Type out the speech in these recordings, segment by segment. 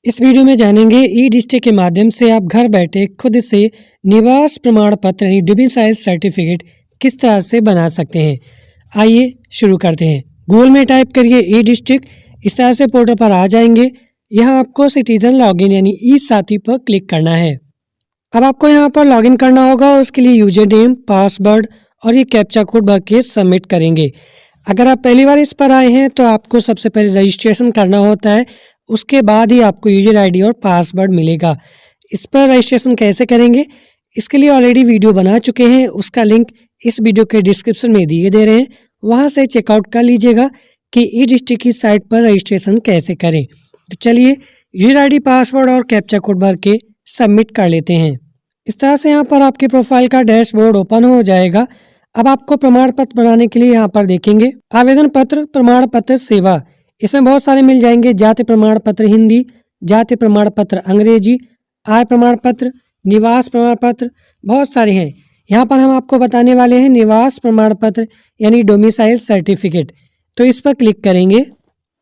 इस वीडियो में जानेंगे ई डिस्ट्रिक्ट के माध्यम से आप घर बैठे खुद से निवास प्रमाण पत्र यानी डोमिसाइल सर्टिफिकेट किस तरह से बना सकते हैं। आइए शुरू करते हैं। गूगल में टाइप करिए ई डिस्ट्रिक्ट, इस तरह से पोर्टल पर आ जाएंगे। यहाँ आपको सिटीजन लॉगिन यानी ई साथी पर क्लिक करना है। अब आपको यहाँ पर लॉगिन करना होगा और उसके लिए यूजर नेम, पासवर्ड और ये कैप्चा कोड भर के सबमिट करेंगे। अगर आप पहली बार इस पर आए हैं तो आपको सबसे पहले रजिस्ट्रेशन करना होता है, उसके बाद ही आपको यूजर आईडी और पासवर्ड मिलेगा। इस पर रजिस्ट्रेशन कैसे करेंगे इसके लिए ऑलरेडी वीडियो बना चुके हैं, उसका लिंक इस वीडियो के डिस्क्रिप्शन में दिए दे रहे हैं, वहां से चेकआउट कर लीजिएगा कि ई डिस्ट्रिक्ट की साइट पर रजिस्ट्रेशन कैसे करें। तो चलिए यूजर आईडी, पासवर्ड और कैप्चा कोड भर के सबमिट कर लेते हैं। इस तरह से यहाँ पर आपके प्रोफाइल का डैशबोर्ड ओपन हो जाएगा। अब आपको प्रमाण पत्र बनाने के लिए यहाँ पर देखेंगे आवेदन पत्र, प्रमाण पत्र, सेवा, इसमें बहुत सारे मिल जाएंगे। जाति प्रमाण पत्र हिंदी, जाति प्रमाण पत्र अंग्रेजी, आय प्रमाण पत्र, निवास प्रमाण पत्र, बहुत सारे हैं। यहाँ पर हम आपको बताने वाले हैं निवास प्रमाण पत्र यानी डोमिसाइल सर्टिफिकेट। तो इस पर क्लिक करेंगे।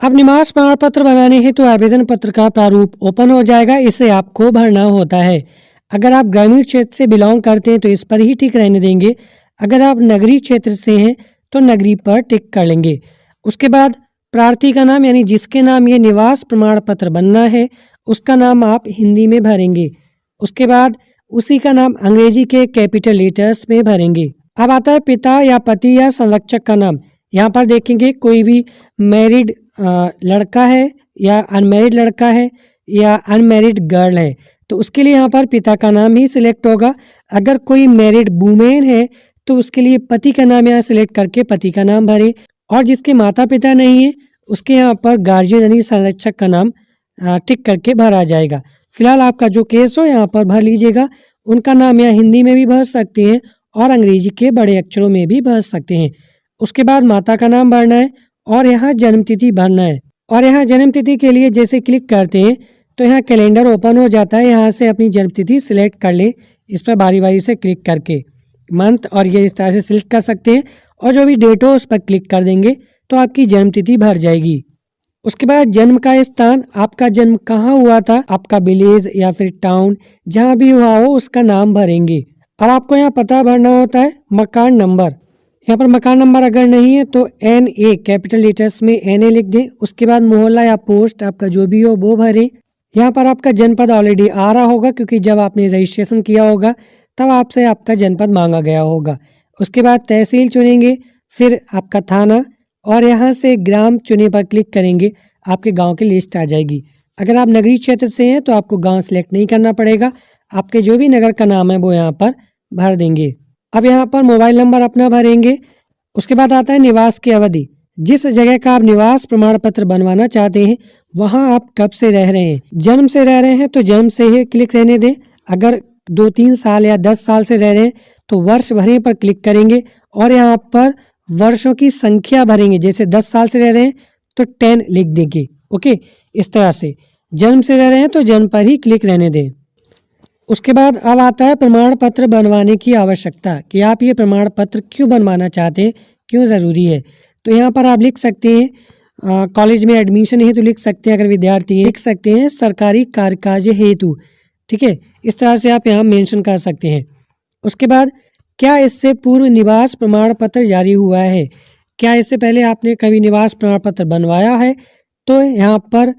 अब निवास प्रमाण पत्र बनाने हेतु तो आवेदन पत्र का प्रारूप ओपन हो जाएगा, इसे आपको भरना होता है। अगर आप ग्रामीण क्षेत्र से बिलोंग करते हैं तो इस पर ही टिक रहने देंगे। अगर आप नगरीय क्षेत्र से हैं तो नगरीय पर टिक कर लेंगे। उसके बाद प्रार्थी का नाम यानी जिसके नाम ये निवास प्रमाण पत्र बनना है उसका नाम आप हिंदी में भरेंगे। उसके बाद उसी का नाम अंग्रेजी के कैपिटल लेटर्स में भरेंगे। अब आता है पिता या पति या संरक्षक का नाम। यहाँ पर देखेंगे कोई भी मैरिड लड़का है या अनमैरिड लड़का है या अनमैरिड गर्ल है तो उसके लिए यहाँ पर पिता का नाम ही सिलेक्ट होगा। अगर कोई मैरिड वुमेन है तो उसके लिए पति का नाम यहाँ सिलेक्ट करके पति का नाम भरें, और जिसके माता पिता नहीं है उसके यहाँ पर गार्जियन यानी संरक्षक का नाम टिक करके भरा जाएगा। फिलहाल आपका जो केस हो यहाँ पर भर लीजिएगा। उनका नाम यहाँ हिंदी में भी भर सकते हैं और अंग्रेजी के बड़े अक्षरों में भी भर सकते हैं। उसके बाद माता का नाम भरना है और यहाँ जन्मतिथि भरना है। और यहाँ जन्मतिथि के लिए जैसे क्लिक करते हैं तो यहाँ कैलेंडर ओपन हो जाता है। यहाँ से अपनी जन्मतिथि सिलेक्ट कर लें, इस पर बारी बारी से क्लिक करके मंथ और ये इस तरह से सिलेक्ट कर सकते हैं, और जो भी डेट हो उस पर क्लिक कर देंगे तो आपकी जन्मतिथि भर जाएगी। उसके बाद जन्म का स्थान, आपका जन्म कहाँ हुआ था, आपका विलेज या फिर टाउन जहाँ भी हुआ हो उसका नाम भरेंगे। और आपको यहाँ पता भरना होता है, मकान नंबर। यहाँ पर मकान नंबर अगर नहीं है तो NA कैपिटल लेटर्स में NA लिख दें। उसके बाद मोहल्ला या पोस्ट आपका जो भी हो वो भरें। यहाँ पर आपका जनपद ऑलरेडी आ रहा होगा क्योंकि जब आपने रजिस्ट्रेशन किया होगा तब आपसे आपका जनपद मांगा गया होगा। उसके बाद तहसील चुनेंगे, फिर आपका थाना, और यहाँ से ग्राम चुने पर क्लिक करेंगे, आपके गांव की लिस्ट आ जाएगी। अगर आप नगरीय क्षेत्र से हैं तो आपको गांव सेलेक्ट नहीं करना पड़ेगा, आपके जो भी नगर का नाम है वो यहाँ पर भर देंगे। अब यहाँ पर मोबाइल नंबर अपना भरेंगे। उसके बाद आता है निवास की अवधि, जिस जगह का आप निवास प्रमाण पत्र बनवाना चाहते हैं वहाँ आप कब से रह रहे हैं। जन्म से रह रहे हैं तो जन्म से ही क्लिक रहने दें। अगर 2-3 साल या 10 साल से रह रहे हैं तो वर्ष भरे पर क्लिक करेंगे और यहाँ पर वर्षों की संख्या भरेंगे। जैसे 10 साल से रह रहे हैं तो 10 लिख देंगे। ओके, इस तरह से जन्म से रह रहे हैं तो जन्म पर ही क्लिक रहने दें। उसके बाद अब आता है प्रमाण पत्र बनवाने की आवश्यकता, कि आप ये प्रमाण पत्र क्यों बनवाना चाहते हैं, क्यों ज़रूरी है। तो यहाँ पर आप लिख सकते हैं कॉलेज में एडमिशन हेतु लिख सकते हैं, अगर विद्यार्थी लिख सकते हैं सरकारी कार्यकाज हेतु। ठीक है, इस तरह से आप यहाँ मेंशन कर सकते हैं। उसके बाद क्या इससे पूर्व निवास प्रमाण पत्र जारी हुआ है, क्या इससे पहले आपने कभी निवास प्रमाण पत्र बनवाया है। तो यहाँ पर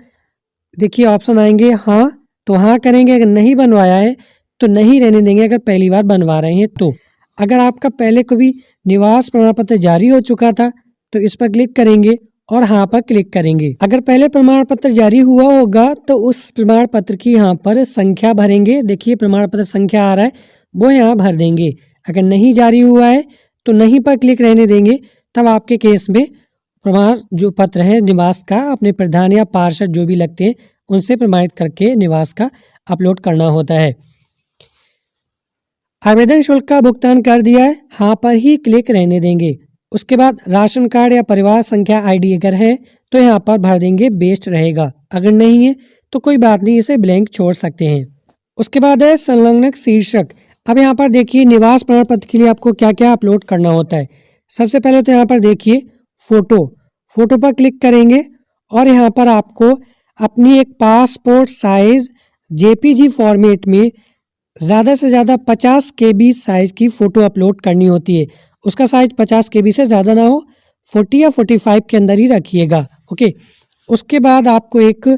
देखिए ऑप्शन आएंगे, हाँ तो हाँ करेंगे, अगर नहीं बनवाया है तो नहीं रहने देंगे, अगर पहली बार बनवा रहे हैं तो। अगर आपका पहले कभी निवास प्रमाण पत्र जारी हो चुका था तो इस पर क्लिक करेंगे और हाँ पर क्लिक करेंगे। अगर पहले प्रमाण पत्र जारी हुआ होगा तो उस प्रमाण पत्र की यहाँ पर संख्या भरेंगे। देखिए प्रमाण पत्र संख्या आ रहा है, वो यहाँ भर देंगे। अगर नहीं जारी हुआ है तो नहीं पर क्लिक रहने देंगे। तब आपके केस में प्रमाण जो पत्र है निवास का अपने प्रधान या पार्षद जो भी लगते हैं उनसे प्रमाणित करके निवास का अपलोड करना होता है। आवेदन शुल्क का भुगतान कर दिया है, हाँ पर ही क्लिक रहने देंगे। उसके बाद राशन कार्ड या परिवार संख्या ID अगर है तो यहाँ पर भर देंगे, बेस्ट रहेगा। अगर नहीं है तो कोई बात नहीं, इसे ब्लैंक छोड़ सकते हैं। उसके बाद है संलग्न शीर्षक। अब यहाँ पर देखिए निवास प्रमाण पत्र के लिए आपको क्या क्या अपलोड करना होता है। सबसे पहले तो यहाँ पर देखिए फोटो पर क्लिक करेंगे और यहाँ पर आपको अपनी एक पासपोर्ट साइज जेपीजी फॉर्मेट में ज़्यादा से ज़्यादा 50 केबी साइज की फ़ोटो अपलोड करनी होती है। उसका साइज 50 केबी से ज़्यादा ना हो, 40 या 45 के अंदर ही रखिएगा। ओके, उसके बाद आपको एक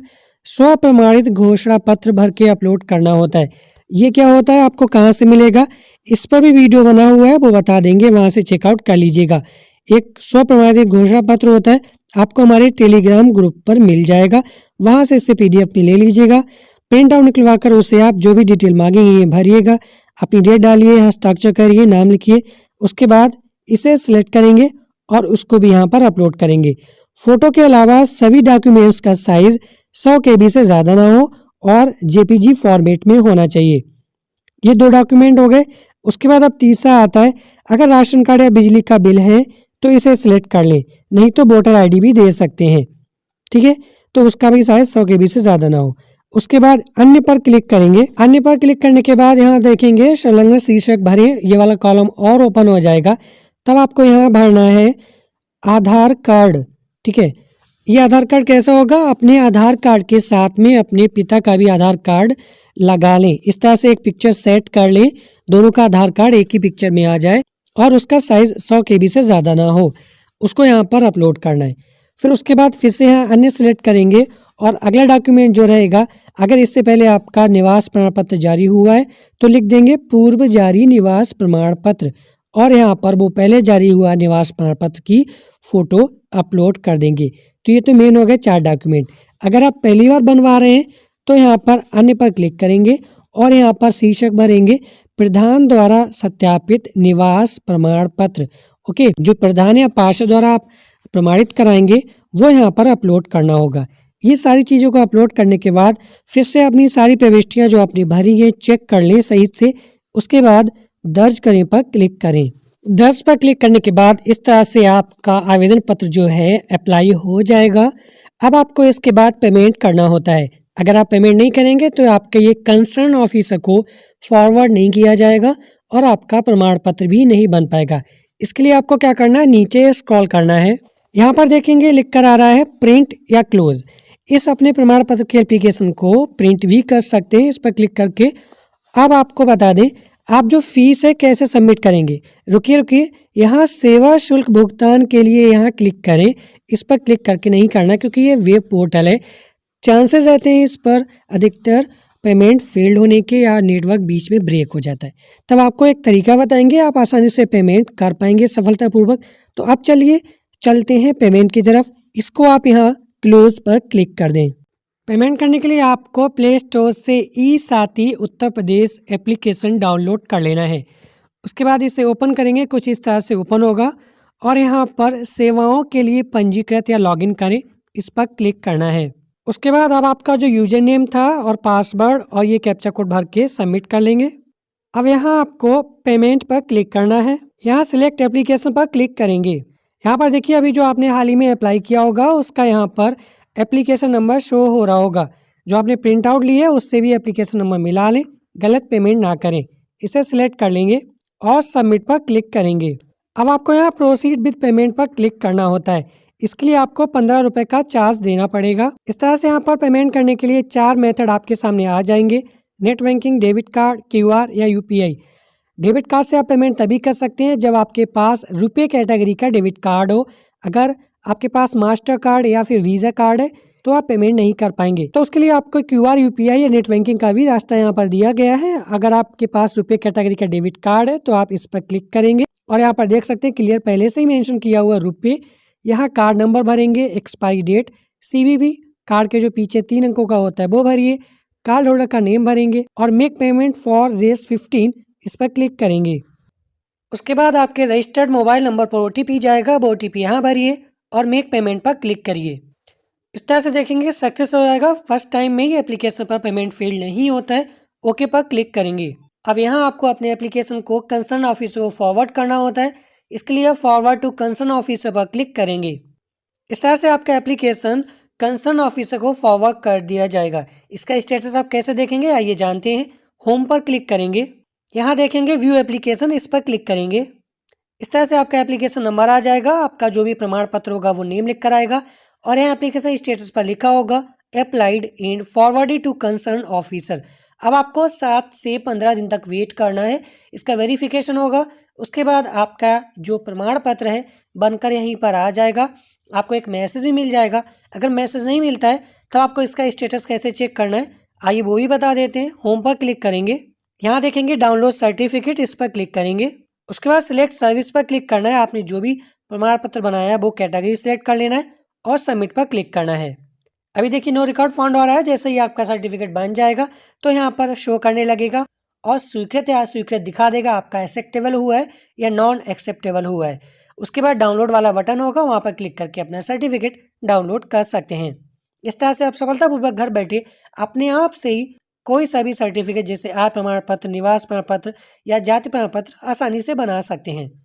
स्वप्रमाणित घोषणा पत्र भर के अपलोड करना होता है। ये क्या होता है, आपको कहाँ से मिलेगा, इस पर भी वीडियो बना हुआ है, वो बता देंगे, वहाँ से चेकआउट कर लीजिएगा। एक स्वप्रमाणित घोषणा पत्र होता है, आपको हमारे टेलीग्राम ग्रुप पर मिल जाएगा, वहाँ से इसे PDF में ले लीजिएगा। प्रिंट आउट निकलवा कर उसे आप जो भी डिटेल मांगेंगे भरिएगा, अपनी डेट डालिए, हस्ताक्षर करिए, नाम लिखिए। उसके बाद इसे सिलेक्ट करेंगे और उसको भी यहाँ पर अपलोड करेंगे। फोटो के अलावा सभी डॉक्यूमेंट्स का साइज 100 KB से ज़्यादा ना हो और JPG फॉर्मेट में होना चाहिए। ये 2 डॉक्यूमेंट हो गए। उसके बाद अब तीसरा आता है, अगर राशन कार्ड या बिजली का बिल है तो इसे सिलेक्ट कर लें, नहीं तो वोटर ID भी दे सकते हैं। ठीक है, तो उसका भी साइज 100 KB से ज़्यादा ना हो। उसके बाद अन्य पर क्लिक करेंगे। अन्य पर क्लिक करने के बाद यहाँ देखेंगे संलग्न शीर्षक भरें, ये वाला कॉलम और ओपन हो जाएगा। तब आपको यहाँ भरना है आधार कार्ड। ठीक है, ये आधार कार्ड कैसा होगा, अपने आधार कार्ड के साथ में अपने पिता का भी आधार कार्ड लगा लें। इस तरह से एक पिक्चर सेट कर लें, दोनों का आधार कार्ड एक ही पिक्चर में आ जाए और उसका साइज 100 KB से ज़्यादा ना हो। उसको यहाँ पर अपलोड करना है। फिर उसके बाद फिर से यहाँ अन्य सेलेक्ट करेंगे और अगला डॉक्यूमेंट जो रहेगा, अगर इससे पहले आपका निवास प्रमाण पत्र जारी हुआ है तो लिख देंगे पूर्व जारी निवास प्रमाण पत्र और यहाँ पर वो पहले जारी हुआ निवास प्रमाण पत्र की फ़ोटो अपलोड कर देंगे। तो ये तो मेन हो गए 4 डॉक्यूमेंट। अगर आप पहली बार बनवा रहे हैं तो यहाँ पर अन्य पर क्लिक करेंगे और यहाँ पर शीर्षक भरेंगे प्रधान द्वारा सत्यापित निवास प्रमाण पत्र। ओके, जो प्रधान या पार्षद द्वारा आप प्रमाणित कराएंगे वो यहाँ पर अपलोड करना होगा। ये सारी चीज़ों को अपलोड करने के बाद फिर से अपनी सारी प्रविष्टियाँ जो आपने भरी हैं चेक कर लें सही से। उसके बाद दर्ज करें पर क्लिक करें। दर्ज पर क्लिक करने के बाद इस तरह से आपका आवेदन पत्र जो है अप्लाई हो जाएगा। अब आपको इसके बाद पेमेंट करना होता है। अगर आप पेमेंट नहीं करेंगे तो आपके ये कंसर्न ऑफिसर को फॉरवर्ड नहीं किया जाएगा और आपका प्रमाण पत्र भी नहीं बन पाएगा। इसके लिए आपको क्या करना है, नीचे स्क्रॉल करना है। यहाँ पर देखेंगे लिख कर आ रहा है प्रिंट या क्लोज। इस अपने प्रमाण पत्र के एप्लीकेशन को प्रिंट भी कर सकते हैं इस पर क्लिक करके। अब आपको बता दें आप जो फीस है कैसे सबमिट करेंगे। रुकिए, यहाँ सेवा शुल्क भुगतान के लिए यहाँ क्लिक करें। इस पर क्लिक करके नहीं करना क्योंकि ये वेब पोर्टल है, चांसेस रहते हैं इस पर अधिकतर पेमेंट फेल्ड होने के या नेटवर्क बीच में ब्रेक हो जाता है। तब आपको एक तरीका बताएंगे, आप आसानी से पेमेंट कर पाएंगे सफलतापूर्वक। तो अब चलिए चलते हैं पेमेंट की तरफ। इसको आप यहाँ क्लोज पर क्लिक कर दें। पेमेंट करने के लिए आपको प्ले स्टोर से ई-साथी उत्तर प्रदेश एप्लीकेशन डाउनलोड कर लेना है। उसके बाद इसे ओपन करेंगे, कुछ इस तरह से ओपन होगा और यहाँ पर सेवाओं के लिए पंजीकृत या लॉगिन करें, इस पर क्लिक करना है। उसके बाद अब आपका जो यूजर नेम था और पासवर्ड और ये कैप्चा कोड भर के सबमिट कर लेंगे। अब यहाँ आपको पेमेंट पर क्लिक करना है। यहाँ सिलेक्ट एप्लीकेशन पर क्लिक करेंगे। यहाँ पर देखिए अभी जो आपने हाल ही में अप्लाई किया होगा उसका यहाँ पर एप्लीकेशन नंबर शो हो रहा होगा। जो आपने प्रिंट आउट ली है उससे भी एप्लीकेशन नंबर मिला लें, गलत पेमेंट ना करें। इसे सिलेक्ट कर लेंगे और सबमिट पर क्लिक करेंगे। अब आपको यहाँ प्रोसीड विद पेमेंट पर क्लिक करना होता है। इसके लिए आपको 15 रुपए का चार्ज देना पड़ेगा। इस तरह से यहाँ पर पेमेंट करने के लिए 4 मेथड आपके सामने आ जाएंगे, net banking, debit card, QR या UPI। डेबिट कार्ड से आप पेमेंट तभी कर सकते हैं जब आपके पास रुपए कैटेगरी का डेबिट कार्ड हो। अगर आपके पास मास्टर कार्ड या फिर वीज़ा कार्ड है तो आप पेमेंट नहीं कर पाएंगे। तो उसके लिए आपको QR, UPI या नेट बैंकिंग का भी रास्ता यहाँ पर दिया गया है। अगर आपके पास रुपए कैटेगरी का डेबिट कार्ड है तो आप इस पर क्लिक करेंगे और यहाँ पर देख सकते हैं क्लियर पहले से ही मेंशन किया हुआ रुपए। यहाँ कार्ड नंबर भरेंगे, एक्सपायरी डेट, CVV, कार्ड के जो पीछे 3 अंकों का होता है वो भरिए, कार्ड होल्डर का नेम भरेंगे और मेक पेमेंट फॉर रेस 15 इस पर क्लिक करेंगे। उसके बाद आपके रजिस्टर्ड मोबाइल नंबर पर OTP जाएगा, वो OTP यहाँ भरिए और मेक पेमेंट पर क्लिक करिए। इस तरह से देखेंगे सक्सेस हो जाएगा। फर्स्ट टाइम में ही एप्लीकेशन पर पेमेंट फेल नहीं होता है। ओके पर क्लिक करेंगे। अब यहाँ आपको अपने एप्लीकेशन को कंसर्न ऑफिसर को फॉरवर्ड करना होता है। इसके लिए फॉरवर्ड टू कंसर्न ऑफिसर पर क्लिक करेंगे। इस तरह से आपका एप्लीकेशन कंसर्न ऑफिसर को फॉरवर्ड कर दिया जाएगा। इसका स्टेटस आप कैसे देखेंगे आइए जानते हैं। होम पर क्लिक करेंगे, यहाँ देखेंगे व्यू एप्लीकेशन, इस पर क्लिक करेंगे। इस तरह से आपका एप्लीकेशन नंबर आ जाएगा, आपका जो भी प्रमाण पत्र होगा वो नेम लिख कर आएगा और यहाँ एप्लीकेशन स्टेटस पर लिखा होगा applied and forwarded to concern officer. अब आपको 7 से 15 दिन तक वेट करना है, इसका वेरिफिकेशन होगा। उसके बाद आपका जो प्रमाण पत्र है बनकर यहीं पर आ जाएगा। आपको एक मैसेज भी मिल जाएगा। अगर मैसेज नहीं मिलता है तो आपको इसका स्टेटस कैसे चेक करना है आइए वो भी बता देते हैं। होम पर क्लिक करेंगे, यहाँ देखेंगे डाउनलोड सर्टिफिकेट, इस पर क्लिक करेंगे। उसके बाद सिलेक्ट सर्विस पर क्लिक करना है। आपने जो भी प्रमाण पत्र बनाया है वो कैटेगरी सेलेक्ट कर लेना है और सबमिट पर क्लिक करना है। अभी देखिए नो रिकॉर्ड फाउंड हो रहा है। जैसे ही आपका सर्टिफिकेट बन जाएगा तो यहाँ पर शो करने लगेगा और स्वीकृत या अस्वीकृत दिखा देगा, आपका एक्सेप्टेबल हुआ है या नॉन एक्सेप्टेबल हुआ है। उसके बाद डाउनलोड वाला बटन होगा, वहाँ पर क्लिक करके अपना सर्टिफिकेट डाउनलोड कर सकते हैं। इस तरह से आप सफलतापूर्वक घर बैठे अपने आप से ही कोई सा भी सर्टिफिकेट जैसे आय प्रमाण पत्र, निवास प्रमाण पत्र या जाति प्रमाण पत्र आसानी से बना सकते हैं।